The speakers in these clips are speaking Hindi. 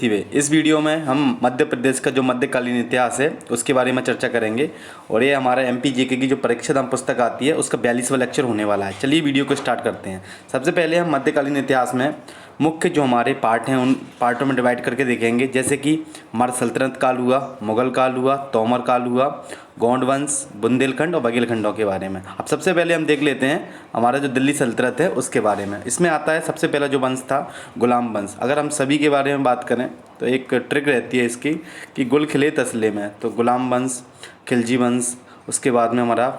देखते हुए इस वीडियो में हम मध्य प्रदेश का जो मध्यकालीन इतिहास है उसके बारे में चर्चा करेंगे और ये हमारा एमपी जीके की जो परीक्षा दाम पुस्तक आती है उसका 42वां लेक्चर होने वाला है। चलिए वीडियो को स्टार्ट करते हैं। सबसे पहले हम मध्यकालीन इतिहास में मुख्य जो हमारे पार्ट हैं उन पार्टों में डिवाइड करके देखेंगे, जैसे कि हमारा सल्तनत काल हुआ, मुगल काल हुआ, तोमर काल हुआ, गोंड वंश, बुंदेलखंड और बघेलखंडों के बारे में। अब सबसे पहले हम देख लेते हैं हमारा जो दिल्ली सल्तनत है उसके बारे में। इसमें आता है सबसे पहला जो वंश था गुलाम वंश। अगर हम सभी के बारे में बात करें तो एक ट्रिक रहती है इसकी कि गुल खिले तसले में, तो गुलाम वंश, खिलजी वंश, उसके बाद में हमारा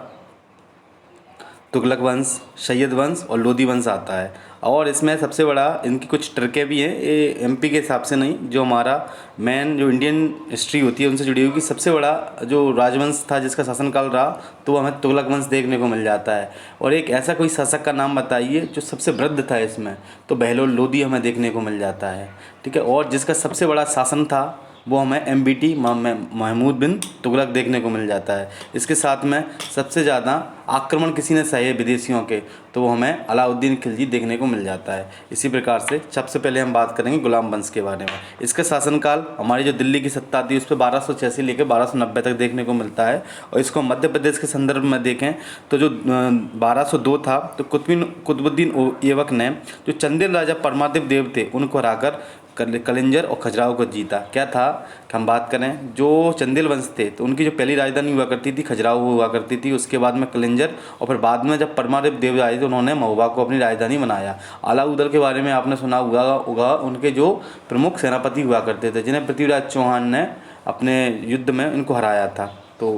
तुगलक वंश, सैयद वंश और लोधी वंश आता है। और इसमें सबसे बड़ा इनकी कुछ ट्रिकें भी हैं, ये एमपी के हिसाब से नहीं, जो हमारा मेन जो इंडियन हिस्ट्री होती है उनसे जुड़ी हुई कि सबसे बड़ा जो राजवंश था जिसका शासनकाल रहा तो हमें तुगलक वंश देखने को मिल जाता है। और एक ऐसा कोई शासक का नाम बताइए जो सबसे वृद्ध था इसमें, तो बहलोल लोधी हमें देखने को मिल जाता है। ठीक है, और जिसका सबसे बड़ा शासन था वो हमें MBT महमूद बिन तुगलक देखने को मिल जाता है। इसके साथ में सबसे ज़्यादा आक्रमण किसी ने सहे विदेशियों के, तो वो हमें अलाउद्दीन खिलजी देखने को मिल जाता है। इसी प्रकार से सबसे पहले हम बात करेंगे गुलाम वंश के बारे में। इसका शासनकाल हमारी जो दिल्ली की सत्ता थी उस पर 1206 से लेकर 1290 तक देखने को मिलता है। और इसको मध्य प्रदेश के संदर्भ में देखें तो जो 1202 था तो कुतुबुद्दीन ऐबक ने जो चंदेल राजा परमादेव देव थे उनको हराकर कलिंजर और खजुराहो को जीता। क्या था कि हम बात करें जो चंदेल वंश थे तो उनकी जो पहली राजधानी हुआ करती थी खजुराहो हुआ करती थी, उसके बाद में कलिंजर, और फिर बाद में जब परमादेव देव आए तो उन्होंने महोबा को अपनी राजधानी बनाया। अलाउद्दीन के बारे में आपने सुना होगा, उनके जो प्रमुख सेनापति हुआ करते थे जिन्हें पृथ्वीराज चौहान ने अपने युद्ध में उनको हराया था। तो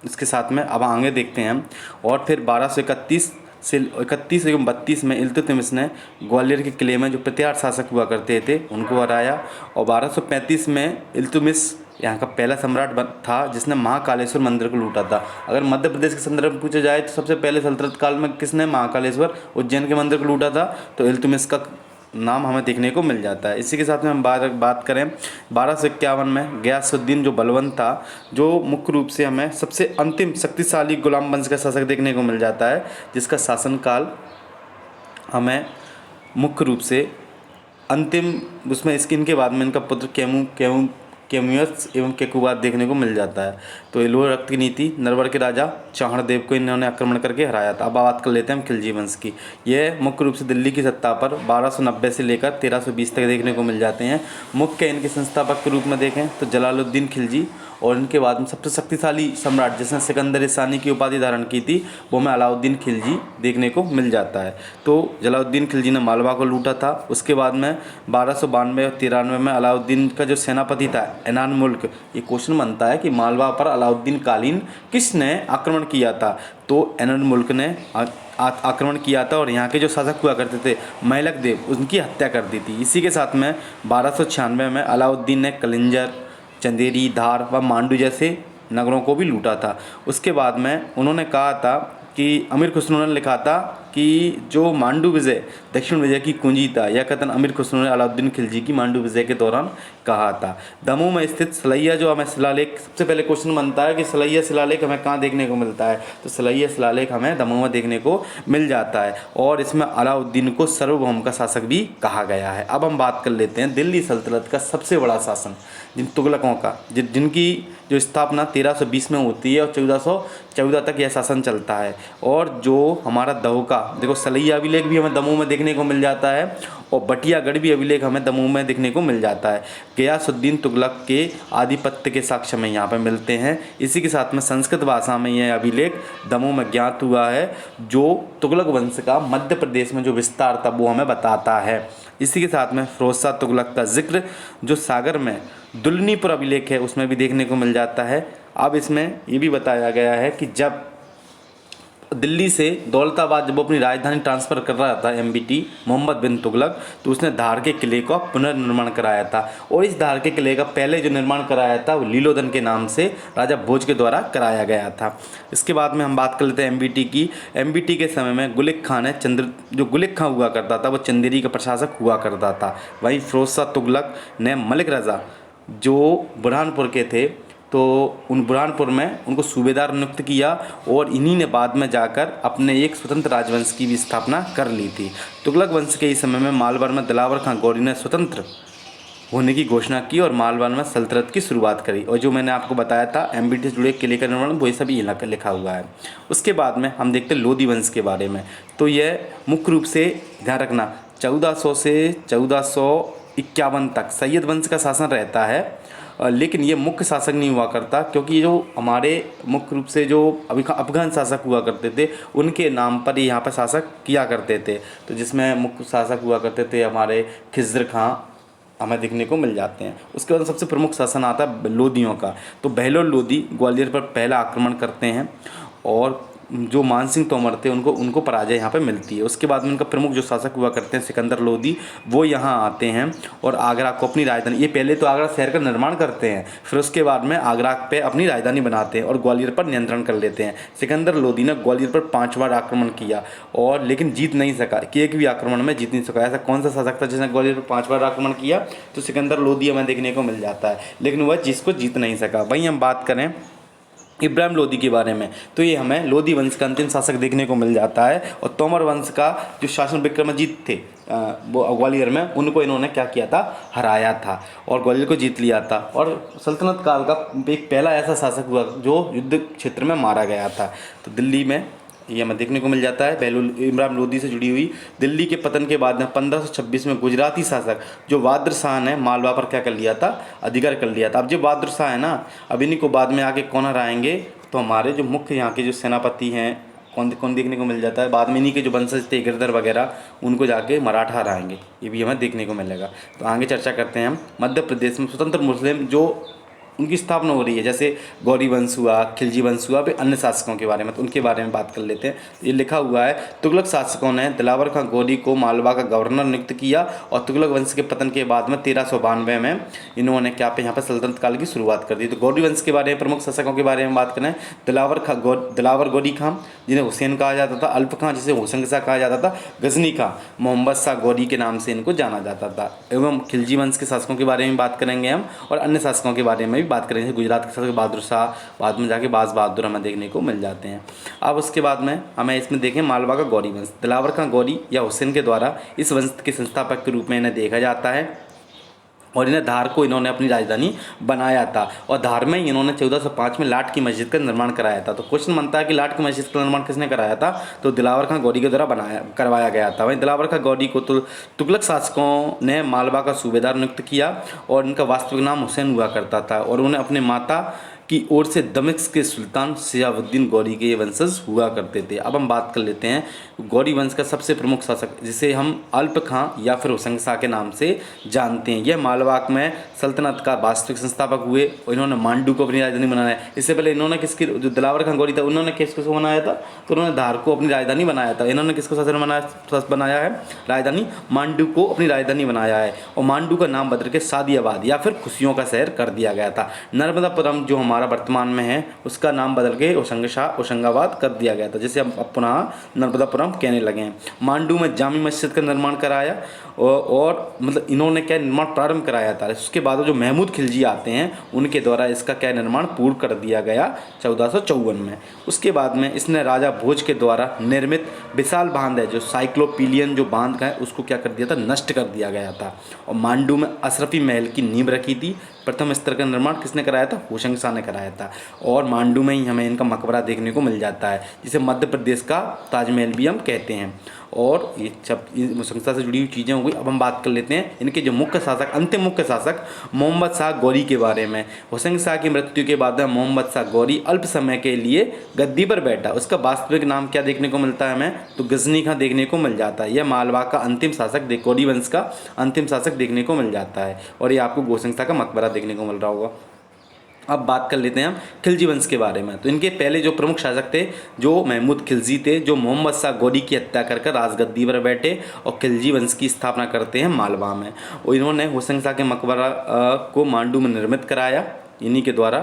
इसके साथ में अब आगे देखते हैं हम। और फिर 1231 से 31 एवं 32 में इल्तुतमिश ने ग्वालियर के किले में जो प्रतिहार शासक हुआ करते थे उनको हराया। और 1235 में इल्तुतमिश यहाँ का पहला सम्राट था जिसने महाकालेश्वर मंदिर को लूटा था। अगर मध्य प्रदेश के संदर्भ में पूछा जाए तो सबसे पहले सल्तनत काल में किसने महाकालेश्वर उज्जैन के मंदिर को लूटा था, तो इल्तुतमिश का नाम हमें देखने को मिल जाता है। इसी के साथ में हम बात करें 1251 में गयासुद्दीन जो बलवंत था, जो मुख्य रूप से हमें सबसे अंतिम शक्तिशाली गुलाम वंश का शासक देखने को मिल जाता है, जिसका शासनकाल हमें मुख्य रूप से अंतिम उसमें इनके बाद में इनका पुत्र कैमुयस एवं केकुबाद देखने को मिल जाता है। तो ये लोह रक्त की नीति नरवर के राजा चाहड़देव को इन्होंने आक्रमण करके हराया था। अब बात कर लेते हैं हम खिलजी वंश की। यह मुख्य रूप से दिल्ली की सत्ता पर 1290 से लेकर 1320 तक देखने को मिल जाते हैं। मुख्य इनके संस्थापक के रूप में देखें तो जलालुद्दीन खिलजी, और इनके बाद में सबसे शक्तिशाली सम्राट जिसने सिकंदर सानी की उपाधि धारण की थी वो हमें अलाउद्दीन खिलजी देखने को मिल जाता है। तो जलालुद्दीन खिलजी ने मालवा को लूटा था। उसके बाद में 1292 और 93 में अलाउद्दीन का जो सेनापति था एनान मुल्क, ये क्वेश्चन बनता है कि मालवा पर अलाउद्दीन कालीन किसने आक्रमण किया था, तो एनान मुल्क ने आक्रमण किया था और यहाँ के जो शासक हुआ करते थे मैलक देव उनकी हत्या कर दी थी। इसी के साथ में 1296 में अलाउद्दीन ने कलिंजर, चंदेरी, धार व मांडू जैसे नगरों को भी लूटा था। उसके बाद में उन्होंने कहा था कि अमीर खुसरो ने लिखा था कि जो मांडू विजय दक्षिण विजय की कुंजी था, यह कथन अमीर खुसरो ने अलाउद्दीन खिलजी की मांडू विजय के दौरान कहा था। दमोह में स्थित सलैया जो हमें शिलालेख, सबसे पहले क्वेश्चन बनता है कि सलैया शिलालेख हमें कहाँ देखने को मिलता है, तो सलैया शिलालेख हमें दमोह में देखने को मिल जाता है। और इसमें अलाउद्दीन को सार्वभौम का शासक भी कहा गया है। अब हम बात कर लेते हैं दिल्ली सल्तनत का सबसे बड़ा शासन जिन तुगलकों का, जिनकी जो स्थापना 1320 में होती है और 1414 तक यह शासन चलता है। और जो हमारा दमोह का देखो सलैया अभिलेख भी हमें दमोह में देखने को मिल जाता है और बटियागढ़ भी अभिलेख हमें दमोह में देखने को मिल जाता है। गयासुद्दीन तुगलक के आधिपत्य के साक्ष्य में यहाँ पर मिलते हैं। इसी के साथ में संस्कृत भाषा में यह अभिलेख दमोह में ज्ञात हुआ है, जो तुगलक वंश का मध्य प्रदेश में जो विस्तार था वो हमें बताता है। इसी के साथ में फिरोज शाह तुगलक का जिक्र जो सागर में दुल्लनीपुर अभिलेख है उसमें भी देखने को मिल जाता है। अब इसमें ये भी बताया गया है कि जब दिल्ली से दौलताबाद जब वो अपनी राजधानी ट्रांसफ़र कर रहा था MBT मोहम्मद बिन तुगलक, तो उसने धार के किले का पुनर्निर्माण कराया था। और इस धार के किले का पहले जो निर्माण कराया था वो लीलोधन के नाम से राजा भोज के द्वारा कराया गया था। इसके बाद में हम बात कर लेते हैं MBT की। MBT के समय में गुलिक खां ने जो गुलिक खां हुआ करता था वो चंदेरी का प्रशासक हुआ करता था। वहीं फिरोज शाह तुगलक ने मलिक रजा जो बुरहानपुर के थे तो उन बुरहानपुर में उनको सूबेदार नियुक्त किया और इन्हीं ने बाद में जाकर अपने एक स्वतंत्र राजवंश की भी स्थापना कर ली थी। तुगलक वंश के इस समय में मालवर में दिलावर खां गौरी ने स्वतंत्र होने की घोषणा की और मालवा में सल्तनत की शुरुआत करी। और जो मैंने आपको बताया था एमबीटी से जुड़े किले का निर्माण, वही सभी लिखा हुआ है। उसके बाद में हम देखते हैं लोधी वंश के बारे में। तो यह मुख्य रूप से ध्यान रखना 1400 से 1451 तक सैयद वंश का शासन रहता है, लेकिन ये मुख्य शासक नहीं हुआ करता, क्योंकि जो हमारे मुख्य रूप से जो अफगान शासक हुआ करते थे उनके नाम पर ही यहाँ पर शासक किया करते थे। तो जिसमें मुख्य शासक हुआ करते थे हमारे खिज़्र खां हमें देखने को मिल जाते हैं। उसके बाद सबसे प्रमुख शासन आता है लोधियों का। तो बहलोल लोधी ग्वालियर पर पहला आक्रमण करते हैं और जो मान सिंह तोमर थे उनको पराजय यहाँ पे मिलती है। उसके बाद में उनका प्रमुख जो शासक हुआ करते हैं सिकंदर लोधी, वो यहाँ आते हैं और आगरा को अपनी राजधानी, ये पहले तो आगरा शहर का निर्माण करते हैं, फिर उसके बाद में आगरा पे अपनी राजधानी बनाते हैं और ग्वालियर पर नियंत्रण कर लेते हैं। सिकंदर लोधी ने ग्वालियर पर 5 बार आक्रमण किया और लेकिन जीत नहीं सका, कि एक भी आक्रमण में जीत नहीं सका। ऐसा कौन सा शासक था जिसने ग्वालियर पर 5 बार आक्रमण किया? तो सिकंदर लोधी हमें देखने को मिल जाता है, लेकिन वह जिसको जीत नहीं सका। वहीं हम बात करें इब्राहिम लोधी के बारे में, तो ये हमें लोधी वंश का अंतिम शासक देखने को मिल जाता है। और तोमर वंश का जो शासन विक्रमाजीत थे वो ग्वालियर में, उनको इन्होंने क्या किया था? हराया था और ग्वालियर को जीत लिया था। और सल्तनत काल का एक पहला ऐसा शासक हुआ जो युद्ध क्षेत्र में मारा गया था। तो दिल्ली में ये हमें देखने को मिल जाता है बहलोल इब्राहिम लोधी से जुड़ी हुई। दिल्ली के पतन के बाद में 1526 में गुजराती शासक जो बहादुर शाह ने मालवा पर क्या कर लिया था? अधिकार कर लिया था। अब जो बहादुर शाह है ना, अब इन्हीं को बाद में आके कौन हराएंगे? तो हमारे जो मुख्य यहाँ के जो सेनापति हैं कौन कौन देखने को मिल जाता है? बाद में इन्हीं के जो वंशज थे गिरधर वगैरह, उनको जाके मराठा हराएंगे, ये भी हमें देखने को मिलेगा। तो आगे चर्चा करते हैं हम मध्य प्रदेश में स्वतंत्र मुस्लिम जो उनकी स्थापना हो रही है, जैसे गौरी वंश हुआ, खिलजी वंश हुआ, फिर अन्य शासकों के बारे में, तो उनके बारे में बात कर लेते हैं। ये लिखा हुआ है, तुगलक शासकों ने दिलावर खां गौरी को मालवा का गवर्नर नियुक्त किया और तुगलक वंश के पतन के बाद में 1392 में इन्होंने क्या पे यहाँ पर सल्तनत काल की शुरुआत कर दी। तो गौरी वंश के बारे में, प्रमुख शासकों के बारे में बात करें, दिलावर गौरी खां जिन्हें हुसैन कहा जाता था, अल्प खां जिसे होशंग शाह कहा जाता था, गजनी खां मोहम्मद शाह गौरी के नाम से इनको जाना जाता था। एवं खिलजी वंश के शासकों के बारे में बात करेंगे हम और अन्य शासकों के बारे में बात करेंगे। गुजरात के शासक बहादुर शाह, बाद में जाके बाज बहादुर हमें देखने को मिल जाते हैं। अब उसके बाद में हमें इसमें देखें मालवा का गौरी वंश। दिलावर खां गौरी या हुसैन के द्वारा इस वंश के संस्थापक के रूप में इन्हें देखा जाता है और इन्हें धार को इन्होंने अपनी राजधानी बनाया था और धार में इन्होंने 1405 में लाट की मस्जिद का निर्माण कराया था। तो क्वेश्चन बनता है कि लाट की मस्जिद का निर्माण किसने कराया था? तो दिलावर खां गौरी के द्वारा करवाया गया था। वहीं दिलावर खां गौरी को तो तुगलक शासकों ने मालवा का सूबेदार नियुक्त किया और इनका वास्तविक नाम हुसैन हुआ करता था और उन्हें अपने माता की ओर से दमिश्क के सुल्तान सियाउद्दीन गौरी के ये वंशज हुआ करते थे। अब हम बात कर लेते हैं गौरी वंश का सबसे प्रमुख शासक, जिसे हम अल्प खां या फिर होशंग शाह के नाम से जानते हैं। यह मालवा में सल्तनत का वास्तविक संस्थापक हुए और इन्होंने मांडू को अपनी राजधानी बनाया। इससे पहले इन्होंने किसकी, जो दिलावर खां गौरी था, उन्होंने किसको बनाया था? तो उन्होंने धार को अपनी राजधानी बनाया था। इन्होंने किसको शासन बनाया है? राजधानी मांडू को अपनी राजधानी बनाया है और मांडू का नाम बदल के सादियाबाद या फिर खुशियों का शहर कर दिया गया था। नर्मदापुरम जो हमारा वर्तमान में है उसका नाम बदल के होशंगाबाद कर दिया गया था, जिसे हम पुनः नर्मदापुरम कहने लगे हैं। मांडू में जामी मस्जिद का निर्माण कराया और मतलब इन्होंने क्या निर्माण प्रारंभ कराया था। उसके बाद जो महमूद खिलजी आते हैं उनके द्वारा इसका क्या निर्माण पूर्ण कर दिया गया 1454 में। उसके बाद में इसने राजा भोज के द्वारा निर्मित विशाल बांध है जो साइक्लोपीलियन जो बांध का है उसको क्या कर दिया था? नष्ट कर दिया गया था। और मांडू में अशरफी महल की नींव रखी थी। प्रथम स्तर का निर्माण किसने कराया था? होशंग शाह ने कराया था। और मांडू में ही हमें इनका मकबरा देखने को मिल जाता है, जिसे मध्य प्रदेश का ताजमहल भी हम कहते हैं। और ये सब होशंग शाह से जुड़ी हुई चीज़ें हो गई। अब हम बात कर लेते हैं इनके जो मुख्य शासक, अंतिम मुख्य शासक मोहम्मद शाह गौरी के बारे में। होशंग शाह की मृत्यु के बाद मोहम्मद शाह गौरी अल्प समय के लिए गद्दी पर बैठा। उसका वास्तविक नाम क्या देखने को मिलता है हमें? तो गजनी खां देखने को मिल जाता है। यह मालवा का अंतिम शासक, गौरी वंश का अंतिम शासक देखने को मिल जाता है और ये आपको होशंग शाह का मकबरा देखने को मिल रहा होगा। अब बात कर लेते हैं हम खिलजी वंश के बारे में। तो इनके पहले जो प्रमुख शासक थे जो महमूद खिलजी थे, जो मोहम्मद शाह गौरी की हत्या कर राजगद्दी पर बैठे और खिलजी वंश की स्थापना करते हैं मालवा में। और इन्होंने होशंग शाह के मकबरा को मांडू में निर्मित कराया। इन्हीं के द्वारा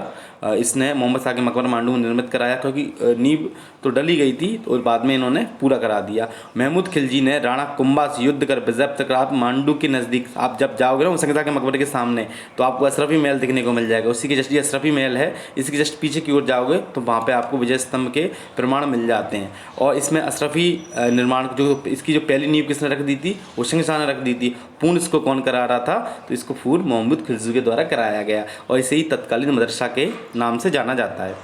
इसने मोहम्मद शाह के मकबरा मांडू में निर्मित कराया, क्योंकि नींव तो डली गई थी तो बाद में इन्होंने पूरा करा दिया। महमूद खिलजी ने राणा कुंभा से युद्ध कर विजय तक आप मांडू के नज़दीक आप जब जाओगे ना होशंग शाह के मकबरे के सामने, तो आपको अशरफी महल देखने को मिल जाएगा। उसी के जस्ट ये अशरफी महल है, इसके जस्ट पीछे की ओर जाओगे तो वहाँ पर आपको विजय स्तंभ के प्रमाण मिल जाते हैं। और इसमें अशरफी निर्माण जो इसकी जो पहली नींव किसने रख दी थी? होशंग शाह ने रख दी थी। पूर्ण इसको कौन करा रहा था, तो इसको पूर्ण महमूद खिलजी के द्वारा कराया गया और इसे ही तत्कालीन मदरसा के नाम से जाना जाता है।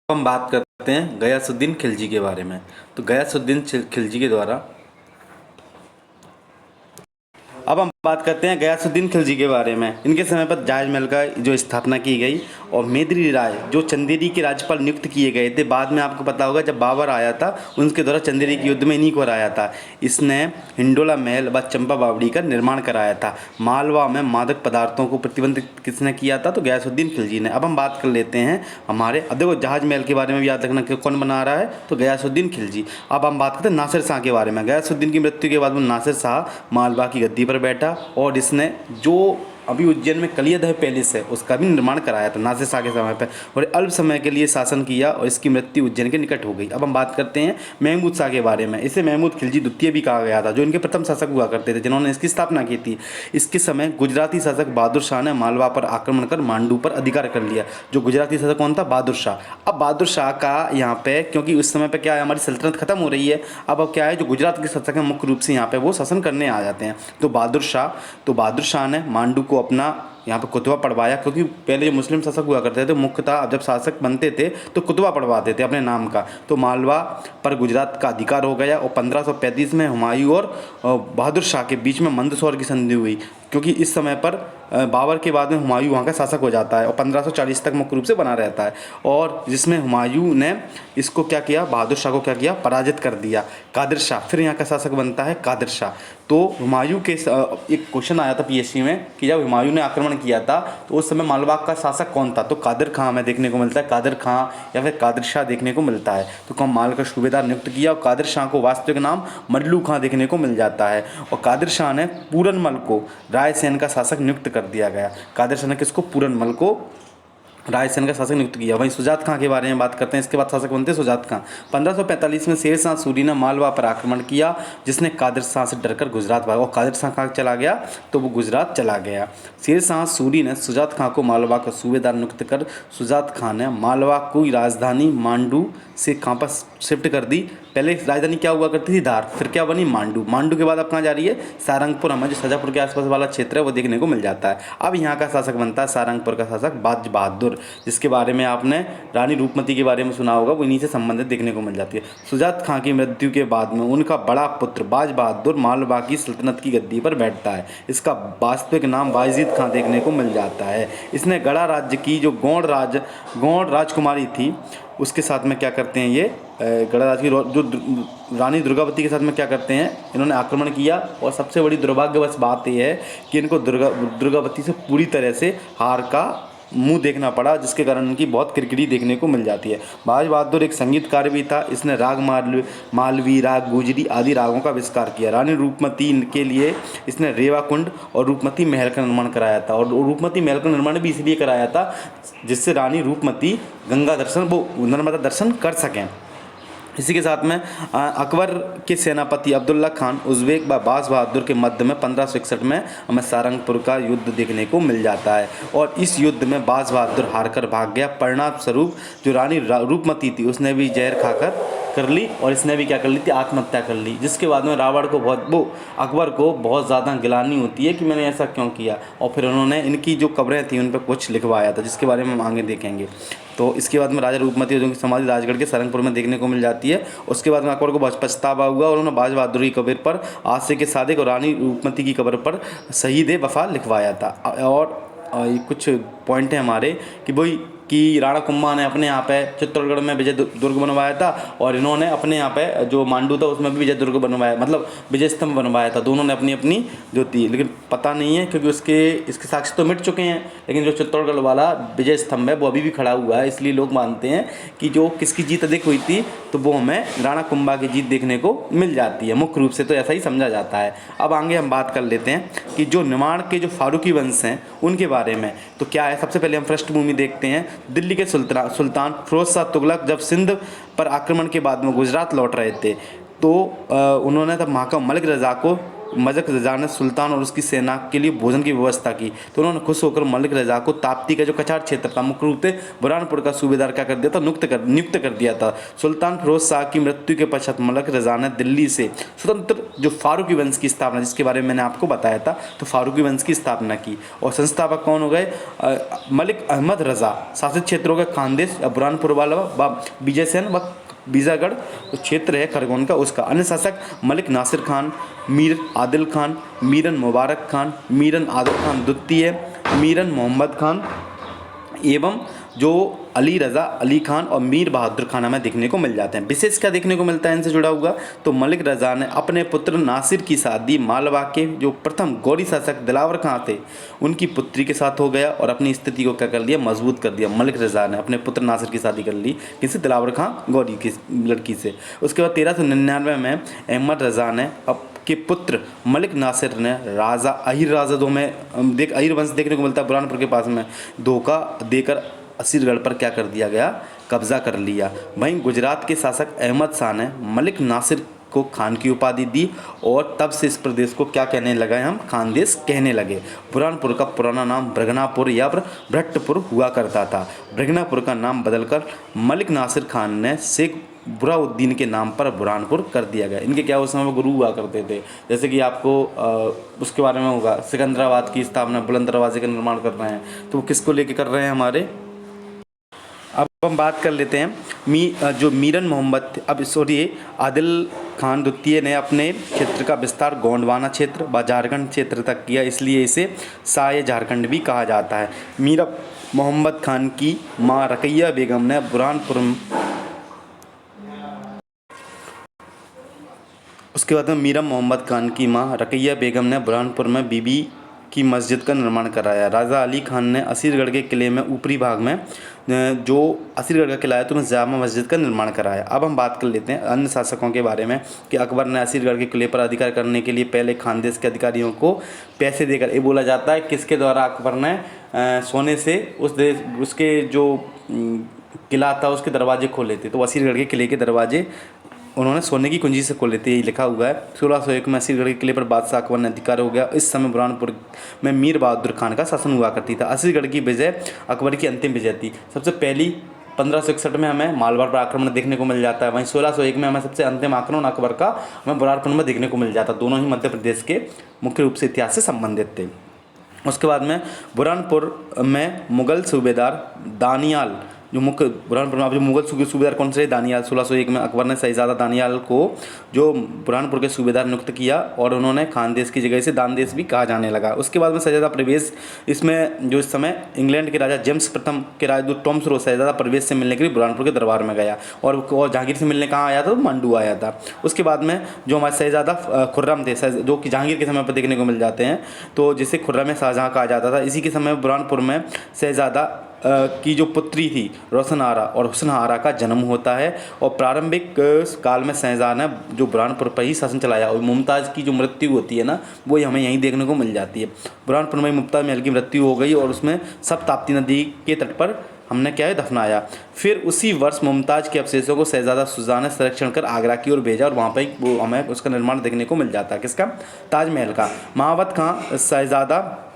हम बात करते हैं गयासुद्दीन खिलजी के बारे में। तो गयासुद्दीन खिलजी के द्वारा अब हम बात करते हैं गयासुद्दीन खिलजी के बारे में। इनके समय पर जहाज महल का जो स्थापना की गई और मेदिनी राय जो चंदेरी के राज्यपाल नियुक्त किए गए थे। बाद में आपको पता होगा जब बाबर आया था उनके द्वारा चंदेरी के युद्ध में इन्हीं को हराया था। इसने हिंडोला महल व चंपा बावड़ी का निर्माण कराया था। मालवा में मादक पदार्थों को प्रतिबंधित किसने किया था, तो गयासुद्दीन खिलजी ने। अब हम बात कर लेते हैं हमारे, अब देखो जहाज महल के बारे में भी याद रखना कि कौन बना रहा है, तो गयासुद्दीन खिलजी। अब हम बात करते हैं नासिर शाह के बारे में। गयासुद्दीन की मृत्यु के बाद में नासिर शाह मालवा की गद्दी पर बैठा और इसने जो अभी उज्जैन में कलियादह पैलेस है उसका भी निर्माण कराया था नासिर शाह के समय पर और अल्प समय के लिए शासन किया और इसकी मृत्यु उज्जैन के निकट हो गई। अब हम बात करते हैं महमूद शाह के बारे में। इसे महमूद खिलजी द्वितीय भी कहा गया था, जो इनके प्रथम शासक हुआ करते थे जिन्होंने इसकी स्थापना की थी। इसके समय गुजराती शासक बहादुर शाह ने मालवा पर आक्रमण कर मांडू पर अधिकार कर लिया। जो गुजराती शासक कौन था, बहादुर शाह। अब बहादुर शाह का यहाँ पे, क्योंकि उस समय पर क्या है, हमारी सल्तनत खत्म हो रही है, अब क्या है, जो गुजरात के शासक हैं मुख्य रूप से यहाँ पे वो शासन करने आ जाते हैं। तो बहादुर शाह ने मांडू को अपना यहाँ पे कुतबा पढ़वाया, क्योंकि पहले जो मुस्लिम शासक हुआ करते थे मुख्यतः अब जब शासक बनते थे तो कुतबा पढ़वाते थे अपने नाम का। तो मालवा पर गुजरात का अधिकार हो गया और 1535 में हुमायूं और बहादुर शाह के बीच में मंदसौर की संधि हुई, क्योंकि इस समय पर बाबर के बाद में हुमायूं वहाँ का शासक हो जाता है और 1540 तक मुख्य रूप से बना रहता है, और जिसमें हुमायूं ने इसको क्या किया, बहादुर शाह को क्या किया, पराजित कर दिया। कादिर शाह फिर यहाँ का शासक बनता है, कादिर शाह। तो हुमायूं के एक क्वेश्चन आया था पीएससी में कि जब हुमायूं ने आक्रमण किया था तो उस समय मालवा का शासक कौन था, तो कादिर खां हमें देखने को मिलता है, कादिर खां या फिर कादिर शाह देखने को मिलता है। तो कम माल का सूबेदार नियुक्त किया और कादिर शाह को वास्तविक नाम मल्लू खां देखने को मिल जाता है और कादिर शाह ने पूरनमल को रायसेन का शासक नियुक्त कर दिया गया। कादिर शाह ने किसको, पूरनमल को रायसेन का शासक नियुक्त किया। वहीं सुजात खां के बारे में बात करते हैं। इसके बाद शासक बनते हैं सुजात खां। 1545 में शेर शाह सूरी ने मालवा पर आक्रमण किया, जिसने कादिर शाह से डरकर गुजरात भागा और कादिर शाह कहाँ चला गया, तो वो गुजरात चला गया। शेर शाह सूरी ने सुजात खां को मालवा का सूबेदार नियुक्त कर सुजात खां ने मालवा की राजधानी मांडू से कहाँ पर शिफ्ट कर दी। पहले राजधानी क्या हुआ करती थी, धार, फिर क्या बनी, मांडू। मांडू के बाद अब कहाँ जा रही है, सारंगपुर। हमें जो शाजापुर के आसपास वाला क्षेत्र है वो देखने को मिल जाता है। अब यहाँ का शासक बनता है सारंगपुर का शासक बाज बहादुर, जिसके बारे में आपने रानी रूपमती के बारे में सुना होगा, वो इन्हीं से संबंधित देखने को मिल जाती है। सुजात खां की मृत्यु के बाद में उनका बड़ा पुत्र बाज बहादुर मालवा की सल्तनत की गद्दी पर बैठता है। इसका वास्तविक नाम बायजीद खां देखने को मिल जाता है। इसने गढ़ा राज्य की जो गौड़ राजकुमारी थी उसके साथ में क्या करते हैं, ये गढ़ा राज की जो रानी दुर्गावती के साथ में क्या करते हैं, इन्होंने आक्रमण किया और सबसे बड़ी दुर्भाग्यवश बात यह है कि इनको दुर्गावती से पूरी तरह से हार का मुंह देखना पड़ा, जिसके कारण उनकी बहुत किरकिरी देखने को मिल जाती है। बाज बहादुर एक संगीतकार भी था। इसने राग मालवी, राग गुजरी आदि रागों का आविष्कार किया। रानी रूपमती के लिए इसने रेवा कुंड और रूपमती महल का निर्माण कराया था और रूपमती महल का निर्माण भी इसलिए कराया था जिससे रानी रूपमती गंगा दर्शन, वो नर्मदा दर्शन कर सकें। इसी के साथ में अकबर के सेनापति अब्दुल्ला खान उज़्बेक व बाज बहादुर के मध्य में 1561 में हमें सारंगपुर का युद्ध देखने को मिल जाता है और इस युद्ध में बाज बहादुर हारकर भाग गया। परिणाम स्वरूप जो रानी रूपमती थी उसने भी जहर खाकर कर ली और इसने भी क्या कर ली थी, आत्महत्या कर ली, जिसके बाद में रावण को अकबर को बहुत ज़्यादा गिलानी होती है कि मैंने ऐसा क्यों किया, और फिर उन्होंने इनकी जो कब्रें थी उन पर कुछ लिखवाया था, जिसके बारे में हम आगे देखेंगे। तो इसके बाद में राजा रूपमती जो की समाधि राजगढ़ के सारंगपुर में देखने को मिल जाती है। उसके बाद में अकबर को बहुत पछतावा हुआ और उन्होंने बाज बहादुर की कब्र पर आसिफ के सादिक और रानी रूपमती की कब्र पर शहीद वफा लिखवाया था। और कुछ पॉइंट हैं हमारे कि वही कि राणा कुंभा ने अपने यहाँ पे चित्तौड़गढ़ में विजय दुर्ग बनवाया था और इन्होंने अपने यहाँ पे जो मांडू था उसमें भी विजय दुर्ग बनवाया, मतलब विजय स्तंभ बनवाया था। दोनों ने अपनी अपनी जो थी, लेकिन पता नहीं है क्योंकि इसके साक्ष्य तो मिट चुके हैं, लेकिन जो चित्तौड़गढ़ वाला विजय स्तंभ है वो अभी भी खड़ा हुआ है। इसलिए लोग मानते हैं कि जो किसकी जीत अधिक हुई थी तो वो हमें राणा कुंभा की जीत देखने को मिल जाती है, मुख्य रूप से तो ऐसा ही समझा जाता है। अब आगे हम बात कर लेते हैं कि जो निमाड़ के जो फारूकी वंश हैं उनके बारे में। तो क्या है, सबसे पहले हम पृष्ठभूमि देखते हैं। दिल्ली के सुल्तान फिरोज शाह तुगलक जब सिंध पर आक्रमण के बाद में गुजरात लौट रहे थे तो उन्होंने तब वहाँ का मलिक रजा को मलिक रजा ने सुल्तान और उसकी सेना के लिए भोजन की व्यवस्था की। तो उन्होंने खुश होकर मलिक रजा को ताप्ती का जो कछार क्षेत्र था, मुख्य रूप से बुरहानपुर का सूबेदार क्या कर दिया था, नियुक्त कर दिया था। सुल्तान फिरोज शाह की मृत्यु के पश्चात मलिक रजा ने दिल्ली से स्वतंत्र जो फारूकी वंश की स्थापना, जिसके बारे में मैंने आपको बताया था, तो फारूकी वंश की स्थापना की। और संस्थापक कौन हो गए? मलिक अहमद रजा। शासित क्षेत्रों के खानदेश, बुरहानपुर वाला, विजय सेन व बीजागढ़ क्षेत्र है खरगोन का, उसका। अन्य शासक मलिक नासिर खान, मीर आदिल खान, मीरन मुबारक खान, मीरन आदिल खान द्वितीय, मीरन मोहम्मद खान एवं जो अली रज़ा अली खान और मीर बहादुर खान हमें देखने को मिल जाते हैं। विशेष क्या देखने को मिलता है इनसे जुड़ा हुआ? तो मलिक रज़ा ने अपने पुत्र नासिर की शादी मालवा के जो प्रथम गौरी शासक दिलावर खां थे उनकी पुत्री के साथ हो गया और अपनी स्थिति को क्या कर दिया, मजबूत कर दिया। मलिक रज़ा ने अपने पुत्र नासिर की शादी कर ली, किसी दिलावर खां गौरी की लड़की से। उसके बाद 1399 में अहमद रज़ा ने के पुत्र मलिक नासिर ने राजा अहिर राजदों में अहिर वंश देखने को मिलता है बुरहानपुर के पास में, धोखा देकर असीरगढ़ पर क्या कर दिया गया, कब्जा कर लिया। वहीं गुजरात के शासक अहमद शाह ने मलिक नासिर को खान की उपाधि दी और तब से इस प्रदेश को क्या कहने लगे, हम खानदेश कहने लगे। बुरहानपुर का पुराना नाम ब्रगनापुर या भट्टपुर हुआ करता था। ब्रगनापुर का नाम बदलकर मलिक नासिर खान ने शेख बुरहाउद्दीन के नाम पर बुरहानपुर कर दिया गया। इनके क्या उस समय गुरु हुआ करते थे, जैसे कि आपको उसके बारे में होगा, सिकंदराबाद की स्थापना, बुलंद दरवाजे का निर्माण कर रहे हैं, तो वो किसको लेके कर रहे हैं हमारे। अब हम बात कर लेते हैं जो मीरन मोहम्मद आदिल खान द्वितीय ने अपने क्षेत्र का विस्तार गोंडवाना क्षेत्र व झारखंड क्षेत्र तक किया, इसलिए इसे शाह झारखंड भी कहा जाता है। मीर मोहम्मद खान की मां रकैया बेगम ने बुरहानपुर उसके बाद में मीरा मोहम्मद खान की मां रकैया बेगम ने बुरहानपुर में बीबी की मस्जिद का निर्माण कराया। राजा अली खान ने असीरगढ़ के किले में ऊपरी भाग में जो असीरगढ़ का किला है तो जामा मस्जिद का निर्माण कराया। अब हम बात कर लेते हैं अन्य शासकों के बारे में कि अकबर ने असीरगढ़ के किले पर अधिकार करने के लिए पहले खानदेश के अधिकारियों को पैसे देकर, ये बोला जाता है किसके द्वारा अकबर ने सोने से उसके जो किला था उसके दरवाजे खोले थे, तो असीरगढ़ के किले के दरवाजे उन्होंने सोने की कुंजी से खोले थे, ये लिखा हुआ है। 1601 में असीरगढ़ के किले पर बादशाह अकबर ने अधिकार हो गया। इस समय बुरहानपुर में मीर बहादुर खान का शासन हुआ करती था। असीरगढ़ की विजय अकबर की अंतिम विजय थी। सबसे पहली 1561 में हमें मालवा पर आक्रमण देखने को मिल जाता है, वहीं 1601 में हमें सबसे अंतिम आक्रमण अकबर का हमें बुरहानपुर में देखने को मिल जाता है। दोनों ही मध्य प्रदेश के मुख्य रूप से इतिहास से संबंधित थे। उसके बाद में बुरहानपुर में मुगल सूबेदार दानियाल जो मुख्य बुरहानपुर में जो मुगल सूबेदार कौन से, दानियाल। 1601 में अकबर ने शहजादा दानियाल को जो बुरहानपुर के सूबेदार नियुक्त किया और उन्होंने खानदेश की जगह से दानदेश भी कहा जाने लगा। उसके बाद में शहजादा प्रवेश, इसमें जो इस समय इंग्लैंड के राजा जेम्स प्रथम के राजदूत टॉम स्रो शहजादा प्रवेश से मिलने के लिए बुरहानपुर के दरबार में गया और जहांगीर से मिलने कहाँ आया था, तो मांडू आया था। उसके बाद में जो हमारे शहजादा खुर्रम थे, जो कि जहांगीर के समय पर देखने को मिल जाते हैं, तो जिसे खुर्रम शाहजहाँ कहा जाता था। इसी के समय बुरहानपुर में शहजादा की जो पुत्री थी रोशन आरा और हुस्न आरा का जन्म होता है और प्रारंभिक काल में शहजहाँ ने जो बुरहानपुर पर ही शासन चलाया और मुमताज़ की जो मृत्यु होती है ना, वो हमें यहीं देखने को मिल जाती है। बुरहानपुर में मुमताज़ महल की मृत्यु हो गई और उसमें सब ताप्ती नदी के तट पर हमने क्या है दफनाया। फिर उसी वर्ष मुमताज़ के अवशेषों को शहजादा शुजा ने संरक्षण कर आगरा की ओर भेजा और वहाँ पर वो हमें उसका निर्माण देखने को मिल जाता है। किसका? ताजमहल का। महावत खां शहजादा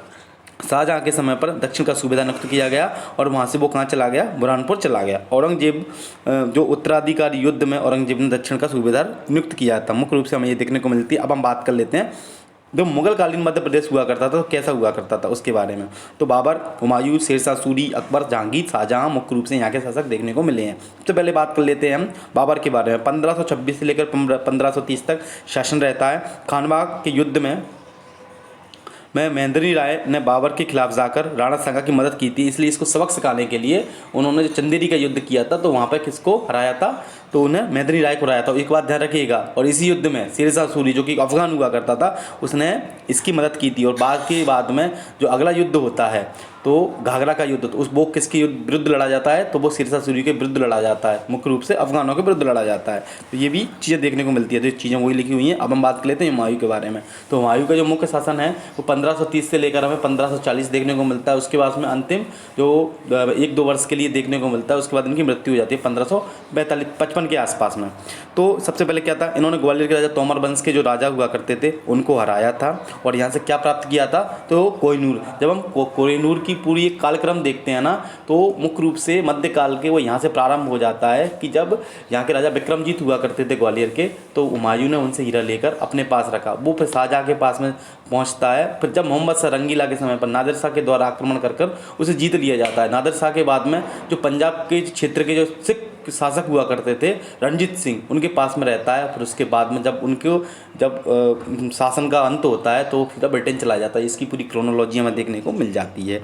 शाहजहाँ के समय पर दक्षिण का सूबेदार नियुक्त किया गया और वहाँ से वो कहाँ चला गया, बुरहानपुर चला गया। औरंगजेब जो उत्तराधिकारी युद्ध में औरंगजेब ने दक्षिण का सूबेदार नियुक्त किया था, मुख्य रूप से हमें ये देखने को मिलती है। अब हम बात कर लेते हैं जो मुगलकालीन मध्य प्रदेश हुआ करता था तो कैसा हुआ करता था उसके बारे में। तो बाबर, हुमायूं, शेरशाह सूरी, अकबर, जहांगीर, शाहजहाँ मुख्य रूप से यहाँ के शासक देखने को मिले हैं। सबसे पहले बात कर लेते हैं हम बाबर के बारे में। 1526 से लेकर 1530 तक शासन रहता है। खानबाग के युद्ध में महेंद्रनी राय ने बाबर के खिलाफ जाकर राणा सांगा की मदद की थी, इसलिए इसको सबक सिखाने के लिए उन्होंने जो चंदेरी का युद्ध किया था तो वहाँ पर किसको हराया था, तो उन्हें महेंद्रनी राय को हराया था। एक बात ध्यान रखिएगा। और इसी युद्ध में शेरशाह सूरी जो कि अफगान हुआ करता था उसने इसकी मदद की थी। और बाद में जो अगला युद्ध होता है तो घाघरा का युद्ध, तो उस वो किसके विरुद्ध लड़ा जाता है, तो वो शेरशाह सूरी के विरुद्ध लड़ा जाता है, मुख्य रूप से अफगानों के विरुद्ध लड़ा जाता है। तो ये भी चीज़ें देखने को मिलती है, तो चीज़ें वही लिखी हुई हैं। अब हम बात कर लेते हैं हुमायूं के बारे में। तो हुमायूं का जो मुख्य शासन है वो 1530 से लेकर हमें 1540 देखने को मिलता है। उसके बाद में अंतिम जो 1-2 वर्ष के लिए देखने को मिलता है, उसके बाद इनकी मृत्यु हो जाती है 1555 के आसपास में। तो सबसे पहले क्या था, इन्होंने ग्वालियर के राजा तोमर वंश के जो राजा हुआ करते थे उनको हराया था और यहाँ से क्या प्राप्त किया था, तो कोहिनूर। जब हम कोहिनूर की पूरी एक कालक्रम देखते हैं ना, तो मुख्य रूप से मध्यकाल के वो यहाँ से प्रारंभ हो जाता है कि जब यहाँ के राजा विक्रमजीत हुआ करते थे ग्वालियर के, तो हुमायूं ने उनसे हीरा लेकर अपने पास रखा। वो फिर शाहजहाँ के पास में पहुँचता है। फिर जब मोहम्मद शाह रंगीला के समय पर नादिर शाह के द्वारा आक्रमण कर उसे जीत लिया जाता है। नादिर शाह के बाद में जो पंजाब के क्षेत्र के जो सिख शासक हुआ करते थे रणजीत सिंह, उनके पास में रहता है। फिर उसके बाद में जब शासन का अंत होता है तो फिर ब्रिटेन चला जाता है। इसकी पूरी क्रोनोलॉजी हमें देखने को मिल जाती है।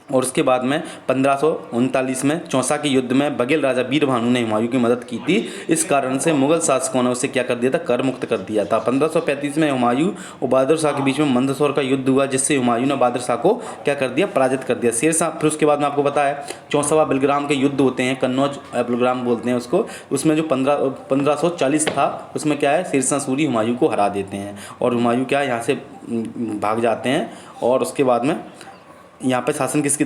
और उसके बाद में 1539 में चौसा के युद्ध में बघेल राजा वीरभानु ने हुमायूं की मदद की थी। इस कारण से मुगल शासकों ने उसे क्या कर दिया था, कर मुक्त कर दिया था। 1535 में हुमायूं और बहादुर शाह के बीच में मंदसौर का युद्ध हुआ, जिससे हुमायूं ने बहादुर शाह को क्या कर दिया, पराजित कर दिया। शेर शाह, फिर उसके बाद में आपको पता है 64वां बिलग्राम के युद्ध होते हैं, कन्नौज बिलग्राम बोलते हैं उसको। उसमें जो 1540 था, उसमें क्या है, शेर शाह सूरी हुमायूं को हरा देते हैं और हुमायूं क्या है यहाँ से भाग जाते हैं। और उसके बाद में यहाँ पे शासन किसकी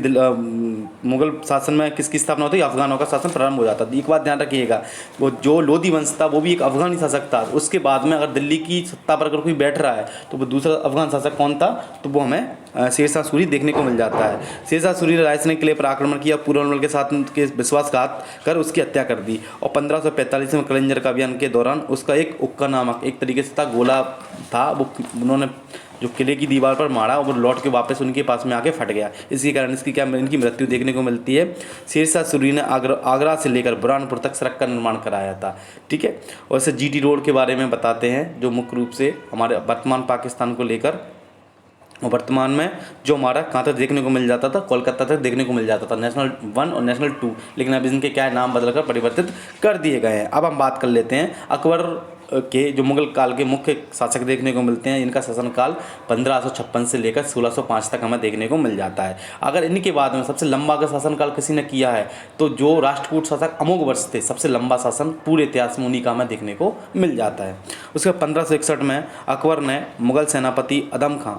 मुगल शासन में किसकी स्थापना होती है, अफगानों का शासन प्रारंभ हो जाता है। एक बात ध्यान रखिएगा, वो जो लोधी वंश था वो भी एक अफगानी शासक था। उसके बाद में अगर दिल्ली की सत्ता पर अगर कोई बैठ रहा है तो वो दूसरा अफगान शासक कौन था, तो वो हमें शेर शाह सूरी देखने को मिल जाता है। शेर शाह सूरी ने रायसेन के किले पर आक्रमण किया, पूर्वमल के साथ के विश्वासघात कर उसकी हत्या कर दी। और 1545 में कलिंजर का अभियान के दौरान उसका एक उक्का नामक एक तरीके से था गोला था, वो उन्होंने जो किले की दीवार पर मारा और वो लौट के वापस उनके पास में आके फट गया। इसी कारण इनकी मृत्यु देखने को मिलती है। शेर शाह सूरी ने आगरा से लेकर बुरहानपुर तक सड़क का निर्माण कराया था। ठीक है, और इसे जीटी रोड के बारे में बताते हैं, जो मुख्य रूप से हमारे वर्तमान पाकिस्तान को लेकर, और वर्तमान में जो हमारा कहाँ तक देखने को मिल जाता था, कोलकाता तक देखने को मिल जाता था, नेशनल 1 और नेशनल 2, लेकिन अब इनके क्या है, नाम बदलकर परिवर्तित कर दिए गए हैं। अब हम बात कर लेते हैं अकबर के जो मुगल काल के मुख्य शासक देखने को मिलते हैं। इनका शासनकाल 1556 से लेकर 1605 तक हमें देखने को मिल जाता है। अगर इनके बाद में सबसे लंबा अगर शासनकाल किसी ने किया है तो जो राष्ट्रकूट शासक अमोघ वर्ष थे, सबसे लंबा शासन पूरे इतिहास में उन्हीं का हमें देखने को मिल जाता है। उसके 1561 में अकबर ने मुगल सेनापति आदम खां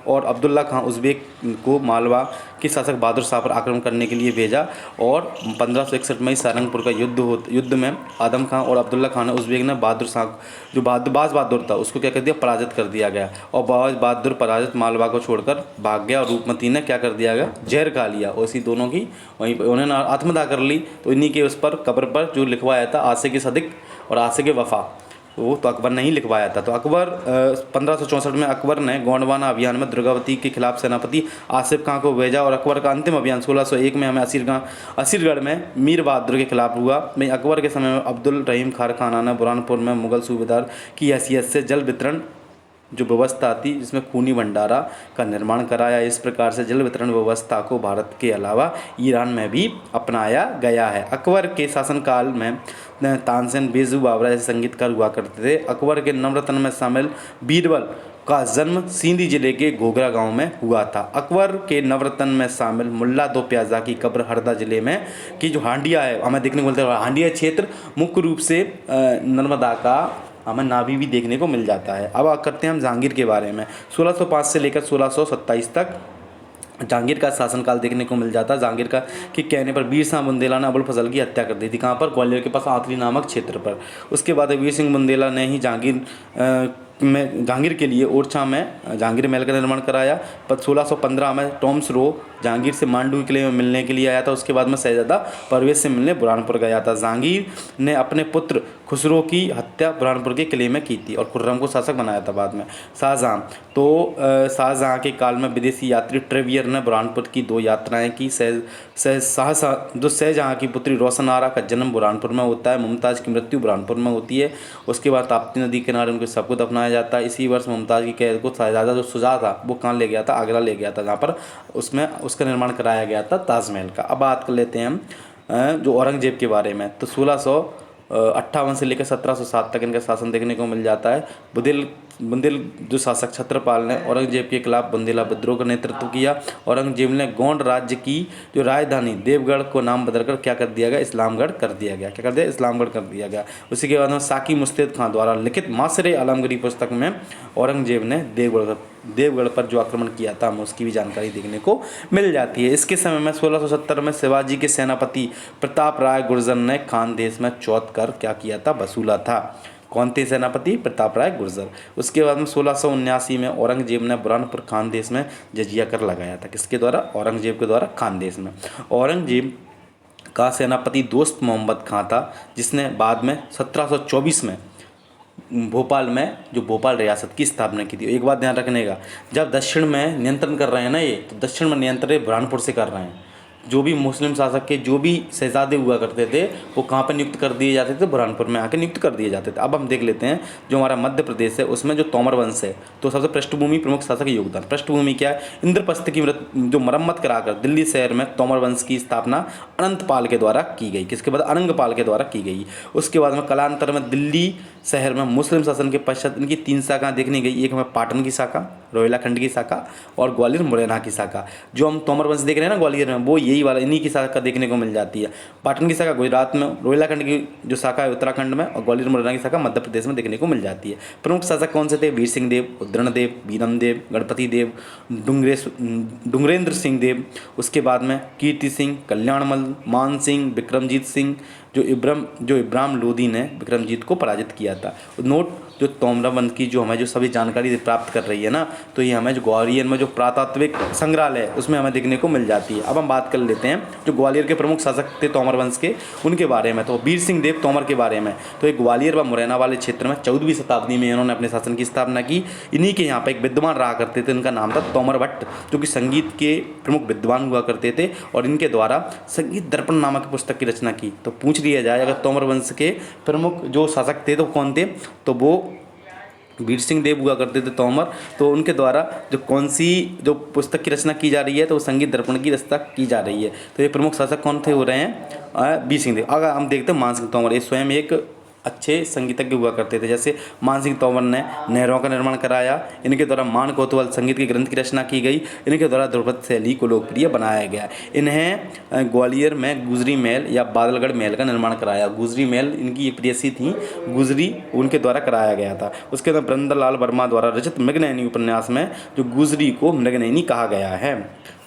और अब्दुल्ला खां उज़्बेक को मालवा के शासक बहादुर शाह पर आक्रमण करने के लिए भेजा। और 1561 में सारंगपुर का युद्ध में आदम खां और अब्दुल्ला खां ने उज़्बेक ने बहादुर शाह जो बाज बहादुर था उसको क्या कर दिया, पराजित कर दिया गया। और बाज बहादुर पराजित मालवा को छोड़कर भाग गया और रूपमती ने क्या कर दिया गया, जहर खा लिया। और इसी दोनों की वहीं पर उन्होंने आत्मदाह कर ली। तो इन्हीं के उस पर कब्र पर जो लिखवाया था आशिक सदिक और आशिक वफा, वो तो अकबर ने ही लिखवाया था। तो अकबर 1564 में अकबर ने गोंडवाना अभियान में दुर्गावती के खिलाफ सेनापति आसिफ खां को भेजा। और अकबर का अंतिम अभियान 1601 में हमें असीरगढ़ में मीर बहादुर के खिलाफ हुआ। में अकबर के समय में अब्दुल रहीम खान खाना ने बुरहानपुर में मुगल सूबेदार की हैसियत से जल वितरण जो व्यवस्था थी, जिसमें खूनी भंडारा का निर्माण कराया। इस प्रकार से जल वितरण व्यवस्था को भारत के अलावा ईरान में भी अपनाया गया है। अकबर के शासनकाल में तानसेन, बेजू, बाबरा जैसे संगीतकार हुआ करते थे। अकबर के नवरत्न में शामिल बीरबल का जन्म सिंधी जिले के घोघरा गांव में हुआ था। अकबर के नवरत्न में शामिल मुल्ला दो प्याजा की कब्र हरदा जिले में की जो हांडिया है हमें देखने को मिलता है। हांडिया क्षेत्र मुख्य रूप से नर्मदा का हमें नाभि भी देखने को मिल जाता है। अब करते हैं हम जहांगीर के बारे में। 1605 से लेकर 1627 तक जहांगीर का शासनकाल देखने को मिल जाता है। जहांगीर का के कहने पर वीर सिंह बुंदेला ने अबुल फजल की हत्या कर दी थी। कहाँ पर? ग्वालियर के पास आतली नामक क्षेत्र पर। उसके बाद वीर सिंह बुंदेला ने ही जहांगीर के लिए ओरछा में जहांगीर महल का निर्माण कराया। पर 1615 में टॉम्स रो जहांगीर से मांडू किले में मिलने के लिए आया था। उसके बाद में शहजादा परवेज से मिलने बुरहानपुर गया था। जहांगीर ने अपने पुत्र खुसरो की हत्या बुरहानपुर के किले में की थी और खुर्रम को शासक बनाया था बाद में। शाहजहाँ के काल में विदेशी यात्री ट्रेवियर ने बुरहानपुर की 2 यात्राएं की। शाहजहाँ की पुत्री रोशन आरा का जन्म बुरहानपुर में होता है। मुमताज़ की मृत्यु बुरहानपुर में होती है। उसके बाद ताप्ती नदी के किनारे उनको सबको दफनाया जाता है। इसी वर्ष मुमताज़ की कैद को शहजादा जो शुजा था वो कहाँ ले गया था? आगरा ले गया था, जहाँ पर उसमें उसका निर्माण कराया गया था ताजमहल का। अब बात कर लेते हैं हम जो औरंगजेब के बारे में। तो 1658 से लेकर 1707 तक इनका शासन देखने को मिल जाता है। बुंदेल जो शासक छत्रपाल ने औरंगजेब के खिलाफ बुंदेला विद्रोह का नेतृत्व किया। औरंगजेब ने गोंड राज्य की जो राजधानी देवगढ़ को नाम बदलकर क्या कर दिया गया, इस्लामगढ़ कर दिया गया। क्या कर दिया, इस्लामगढ़ कर दिया गया। उसी के बाद में साकी मुस्तैद खां द्वारा लिखित मासरे आलमगीरी पुस्तक में औरंगजेब ने देवगढ़ पर जो आक्रमण किया था, हमें उसकी भी जानकारी देखने को मिल जाती है। इसके समय में 1670 में शिवाजी के सेनापति प्रताप राय गुर्जर ने खानदेश में चौथ कर क्या किया था, वसूला था। कौन थे सेनापति, प्रताप राय गुर्जर। उसके बाद में 1679 में औरंगजेब ने बुरहानपुर खानदेश में जजिया कर लगाया था। किसके द्वारा, औरंगजेब के द्वारा खानदेश में। औरंगजेब का सेनापति दोस्त मोहम्मद खां था, जिसने बाद में 1724 में भोपाल में जो भोपाल रियासत की स्थापना की थी। एक बात ध्यान रखने का, जब दक्षिण में नियंत्रण कर रहे हैं ना ये, तो दक्षिण में नियंत्रण बुरहानपुर से कर रहे हैं। जो भी मुस्लिम शासक के जो भी शहजादे हुआ करते थे वो कहाँ पर नियुक्त कर दिए जाते थे, बुरहानपुर में आके नियुक्त कर दिए जाते थे। अब हम देख लेते हैं जो हमारा मध्य प्रदेश है उसमें जो तोमर वंश है, तो सबसे पृष्ठभूमि प्रमुख शासक योगदान। पृष्ठभूमि क्या है, इंद्रप्रस्थ की जो मरम्मत कराकर दिल्ली शहर में तोमर वंश की स्थापना अनंतपाल के द्वारा की गई। किसके बाद, अनंगपाल के द्वारा की गई। उसके बाद में कालांतर में दिल्ली शहर में मुस्लिम शासन के पश्चात इनकी 3 शाखाएं देखने गई। एक हमें पाटन की शाखा, रोहिलाखंड की शाखा और ग्वालियर मुरैना की शाखा। जो हम तोमर वंश देख रहे हैं ना ग्वालियर में, वो यही वाला इन्हीं की शाखा देखने को मिल जाती है। पाटन की शाखा गुजरात में, रोहिलाखंड की जो शाखा है उत्तराखंड में और ग्वालियर मुरैना की शाखा मध्य प्रदेश में देखने को मिल जाती है। प्रमुख शासक कौन से थे, वीर सिंह देव, उद्रण देव, बीरम देव, गणपति देव, डुंगरेंद्र सिंह देव। उसके बाद में कीर्ति सिंह, कल्याणमल, मान सिंह, विक्रमजीत सिंह। जो इब्राहिम लोदी ने विक्रमजीत को पराजित किया था। नोट, जो तोमर वंश की जो हमें जो सभी जानकारी प्राप्त कर रही है ना, तो ये हमें जो ग्वालियर में जो पुरातात्विक संग्रहालय है उसमें हमें देखने को मिल जाती है। अब हम बात कर लेते हैं जो ग्वालियर के प्रमुख शासक थे तोमर वंश के, उनके बारे में। तो वीर सिंह देव तोमर के बारे में, तो एक ग्वालियर व मुरैना वाले क्षेत्र में 14वीं शताब्दी में इन्होंने अपने शासन की स्थापना की। इन्हीं के यहाँ पर एक विद्वान रहा करते थे, इनका नाम था तोमर भट्ट, जो कि संगीत के प्रमुख विद्वान हुआ करते थे और इनके द्वारा संगीत दर्पण नामक पुस्तक की रचना की। तो पूछ लिया जाए अगर तोमर वंश के प्रमुख जो शासक थे तो कौन थे, तो वो वीर सिंह देव हुआ करते थे तोमर। तो उनके द्वारा जो कौन सी जो पुस्तक की रचना की जा रही है, तो वो संगीत दर्पण की रचना की जा रही है। तो ये प्रमुख शासक कौन थे, हो रहे हैं वीर सिंह देव। अगर हम देखते हैं मान सिंह तोमर, ये स्वयं एक अच्छे संगीतज्ञ हुआ करते थे। जैसे मान सिंह तोमर ने नहरों का निर्माण कराया, इनके द्वारा मान कोतवाल संगीत के ग्रंथ की रचना की गई, इनके द्वारा ध्रुपद शैली को लोकप्रिय बनाया गया। इन्हें ग्वालियर में गुजरी महल या बादलगढ़ महल का निर्माण कराया। गुजरी महल इनकी एक प्रेयसी थी गुजरी, उनके द्वारा कराया गया था। उसके बाद बृंदालाल वर्मा द्वारा रचित मृगनयनी उपन्यास में जो गुजरी को मृगनयनी कहा गया है,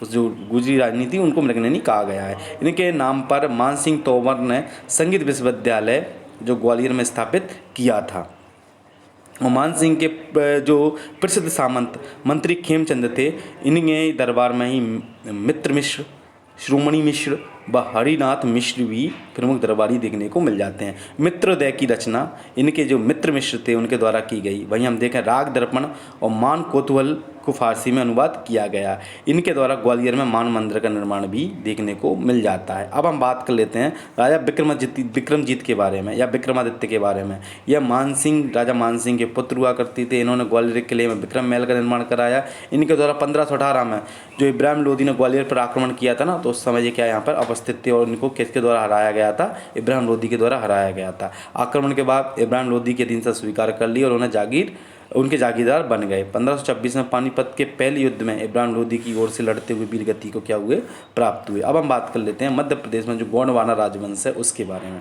उस जो गुजरी रानी थी उनको मृगनयनी कहा गया है। इनके नाम पर मान सिंह तोमर ने संगीत विश्वविद्यालय जो ग्वालियर में स्थापित किया था। और मान सिंह के जो प्रसिद्ध सामंत मंत्री खेमचंद थे, इनके दरबार में ही मित्र मिश्र, श्रोमणी मिश्र व हरिनाथ मिश्र भी प्रमुख दरबारी देखने को मिल जाते हैं। मित्रोदय की रचना इनके जो मित्र मिश्र थे उनके द्वारा की गई। वहीं हम देखें राग दर्पण और मान कोतवाल को फारसी में अनुवाद किया गया। इनके द्वारा ग्वालियर में मान मंदिर का निर्माण भी देखने को मिल जाता है। अब हम बात कर लेते हैं राजा विक्रमजीत के बारे में या विक्रमादित्य के बारे में। यह राजा मान सिंह के पुत्र हुआ करते थे। इन्होंने ग्वालियर के किले में विक्रम महल का निर्माण कराया। इनके द्वारा 1518 में जो इब्राहिम लोदी ने ग्वालियर पर आक्रमण किया था ना, तो उस समय ये क्या यहाँ पर उपस्थित थे और इनको किसके द्वारा हराया गया था, इब्राहिम लोदी के द्वारा हराया गया था। आक्रमण के बाद इब्राहिम लोदी के अधीनता स्वीकार कर ली और उन्हें उनके जागीरदार बन गए। 1526 में पानीपत के पहले युद्ध में इब्राहिम लोदी की ओर से लड़ते हुए वीरगति को क्या हुए, प्राप्त हुए। अब हम बात कर लेते हैं मध्य प्रदेश में जो गोंडवाना राजवंश है उसके बारे में।